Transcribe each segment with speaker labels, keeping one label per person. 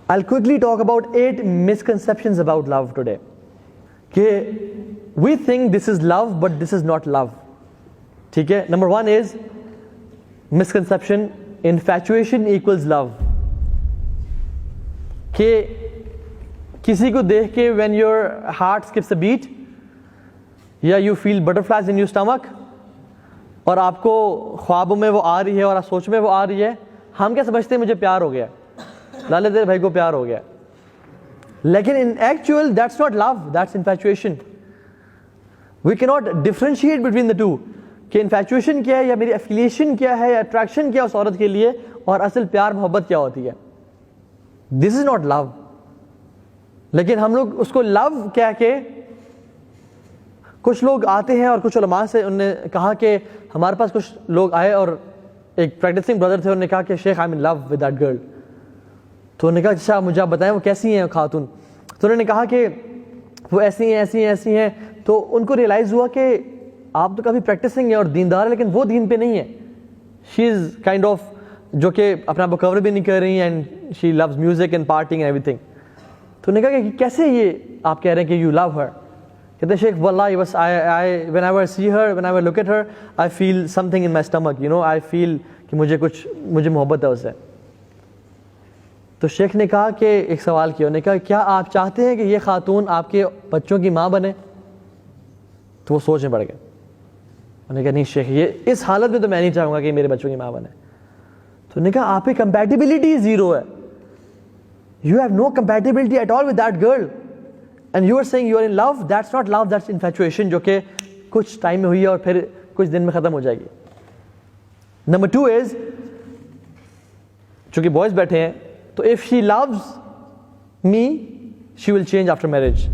Speaker 1: I'll quickly talk about 8 misconceptions about love today. کہ we think this is love but this is not love. ٹھیک ہے. Number 1 is misconception: infatuation equals love. کہ کسی کو دیکھ کے when your heart skips a beat یا you feel butterflies in your stomach اور آپ کو خوابوں میں وہ آ رہی ہے اور آپ سوچ میں وہ آ رہی ہے, ہم کیا سمجھتے ہیں مجھے پیار ہو گیا, لالے تیرے بھائی کو پیار ہو گیا. لیکن in actual that's not love, that's infatuation. We cannot differentiate between the two کہ infatuation کیا ہے یا میری affiliation کیا ہے یا attraction کیا اس عورت کے لیے اور اصل پیار محبت کیا ہوتی ہے. This is not love. لیکن ہم لوگ اس کو love کہہ کے, کچھ لوگ آتے ہیں اور کچھ علماء سے انہوں نے کہا کہ ہمارے پاس کچھ لوگ آئے اور ایک پریکٹسنگ بردر تھے, انہوں نے کہا کہ شیخ I'm in love with that girl. تو انہوں نے کہا اچھا مجھے آپ بتائیں وہ کیسی ہیں خاتون. تو انہوں نے کہا کہ وہ ایسی ہیں ایسی ہیں ایسی ہیں. تو ان کو ریئلائز ہوا کہ آپ تو کافی پریکٹسنگ ہیں اور دیندار ہیں لیکن وہ دین پہ نہیں ہے. شی از کائنڈ آف جو کہ اپنا آپ کو کور بھی نہیں کر رہی and she loves music and partying and everything. تو انہوں نے کہا کہ کیسے یہ آپ کہہ رہے ہیں کہ یو لو ہر. کہتے ہیں شیخ واللہ بس whenever I see her, whenever I look at her, I feel something in my stomach, you know, I feel کہ مجھے محبت ہے اس سے. تو شیخ نے کہا کہ ایک سوال کیا, انہوں نے کہا کیا آپ چاہتے ہیں کہ یہ خاتون آپ کے بچوں کی ماں بنے؟ تو وہ سوچ میں پڑ گئے. انہوں نے کہا نہیں شیخ یہ اس حالت میں تو میں نہیں چاہوں گا کہ میرے بچوں کی ماں بنے. تو انہوں نے کہا آپ کی compatibility زیرو ہے. You have no compatibility at all with that girl. And you are saying you are in love. That's not love, that's infatuation, جو کہ کچھ ٹائم میں ہوئی ہے اور پھر کچھ دن میں ختم ہو جائے گی. Number 2 is, چونکہ بوائز بیٹھے ہیں, تو if she loves me, she will change after marriage.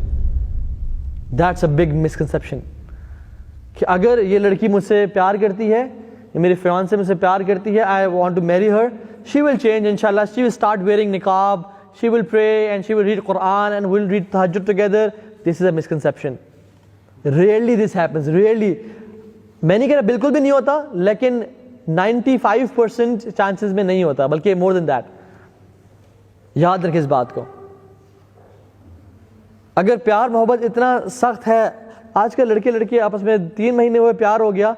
Speaker 1: That's a big misconception. کہ اگر یہ لڑکی مجھ سے پیار کرتی ہے, میری فیانسے مجھ سے پیار کرتی ہے, I want to marry her, she will change inshallah. She will start wearing niqab, she will pray and she will read Quran and we'll read tahajjud together. This is a misconception. Rarely this happens, rarely. میں نہیں کہہ رہا بالکل بھی نہیں ہوتا, لیکن 95% chances میں نہیں ہوتا, بلکہ more than that. یاد رکھیں اس بات کو. اگر پیار محبت اتنا سخت ہے, آج کل لڑکے لڑکے آپس میں 3 مہینے ہوئے پیار ہو گیا,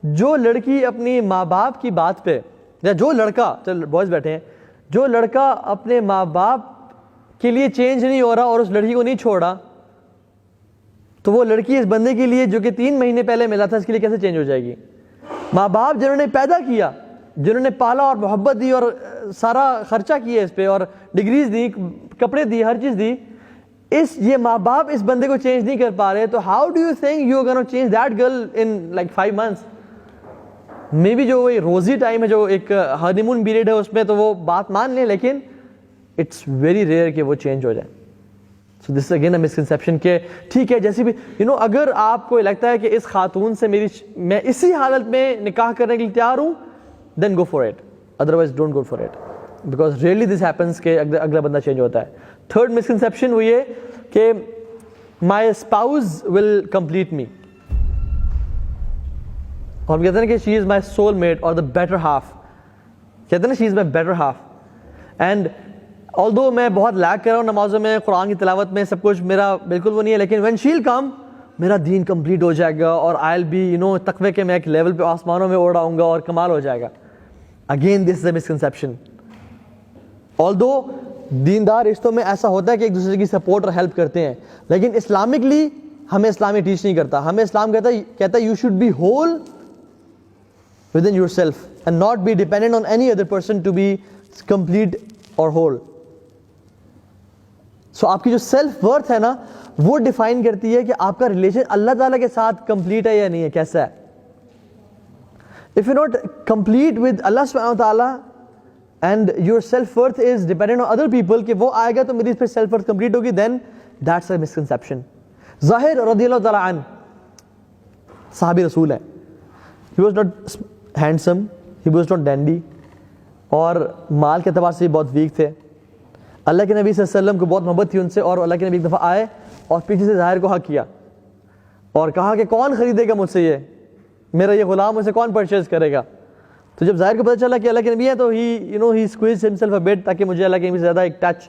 Speaker 1: جو لڑکی اپنی ماں باپ کی بات پہ, یا جو لڑکا, چل بوائز بیٹھے ہیں, جو لڑکا اپنے ماں باپ کے لیے چینج نہیں ہو رہا اور اس لڑکی کو نہیں چھوڑا, تو وہ لڑکی اس بندے کے لیے جو کہ 3 مہینے پہلے ملا تھا اس کے لیے کیسے چینج ہو جائے گی؟ ماں باپ جنہوں نے پیدا کیا, جنہوں نے پالا اور محبت دی اور سارا خرچہ کیا اس پہ اور ڈگریز دی, کپڑے دی, ہر چیز دی, یہ ماں باپ اس بندے کو چینج نہیں کر پا رہے, تو how do you think you are gonna change that girl in like 5 months؟ Maybe جو وہی روزی ٹائم ہے, جو ایک ہنی مون پیریڈ ہے, اس میں تو وہ بات مان لیں, لیکن اٹس ویری ریئر کہ وہ چینج ہو جائے. سو دس از اگین اے مسکنسیپشن کہ ٹھیک ہے جیسی بھی اگر آپ کو لگتا ہے کہ اس خاتون سے میں اسی حالت میں نکاح کرنے کے لیے تیار ہوں, then go for it, otherwise don't go for it, because rarely this happens کہ اگلا بندہ چینج ہوتا ہے. تھرڈ مسکنسیپشن وہ یہ کہ مائی اسپاؤز ول کمپلیٹ می, اور ہم کہتے ہیں کہ شی از مائی سول میٹ اور دا بیٹر ہاف, کہتے ہیں نا شی از مائی بیٹر ہاف. اینڈ آلدو میں بہت لیک کر رہا ہوں نمازوں میں, قرآن کی تلاوت میں, سب کچھ میرا بالکل وہ نہیں ہے, لیکن وین شی ول کم میرا دین کمپلیٹ ہو جائے گا اور آئی ول بی تقوی کے میں ایک لیول پہ آسمانوں میں اڑ آؤں گا اور کمال ہو جائے گا. Again this is a misconception. آلدو دیندار رشتوں میں ایسا ہوتا ہے کہ ایک دوسرے کی سپورٹ اور ہیلپ کرتے ہیں, لیکن اسلامکلی ہمیں اسلام ٹیچ نہیں کرتا. ہمیں اسلام کہتا ہے you should be whole within yourself and not be dependent on any other person to be complete or whole. So آپ کی جو سیلف ورتھ ہے نا, وہ ڈیفائن کرتی ہے کہ آپ کا ریلیشن اللہ تعالیٰ کے ساتھ کمپلیٹ ہے یا نہیں ہے, کیسا ہے. If you're not complete with Allah subhanahu wa ta'ala and your self worth is dependent on other people کہ وہ آئے گا تو میری اس پہ سیلف ورتھ کمپلیٹ ہوگی, then that's a misconception. ظاہر رضی اللہ تعالیٰ عنہ صحابی رسول ہے. He was not handsome, he was not dandy, اور مال کے اعتبار سے بہت ویک تھے. اللہ کے نبی صلی اللہ علیہ وسلم کو بہت محبت تھی ان سے, اور اللہ کے نبی ایک دفعہ آئے اور پیچھے سے ظاہر کو حق کیا اور کہا کہ کون خریدے گا مجھ سے یہ, میرا یہ غلام مجھ سے کون پرچیز کرے گا. تو جب ظاہر کو پتہ چلا کہ اللہ کے نبی ہے تو he squeezed himself a bit تاکہ مجھے اللہ کے نبی سے زیادہ ایک touch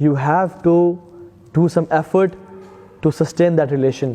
Speaker 1: You have to do some effort to sustain that relation.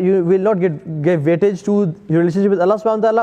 Speaker 1: you will not give weightage to your relationship with Allah subhanahu wa ta'ala,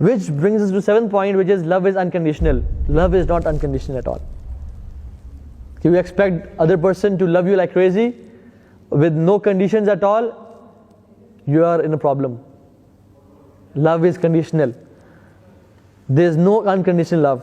Speaker 1: Which brings us to 7th point, which is love is unconditional. Love is not unconditional at all. If you expect other person to love you like crazy with no conditions at all, you are in a problem. Love is conditional. There is no unconditional love.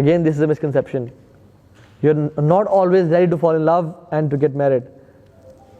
Speaker 1: Again, this is a misconception. You're not always ready to fall in love and to get married.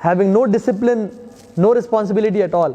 Speaker 1: Having no discipline, no responsibility at all.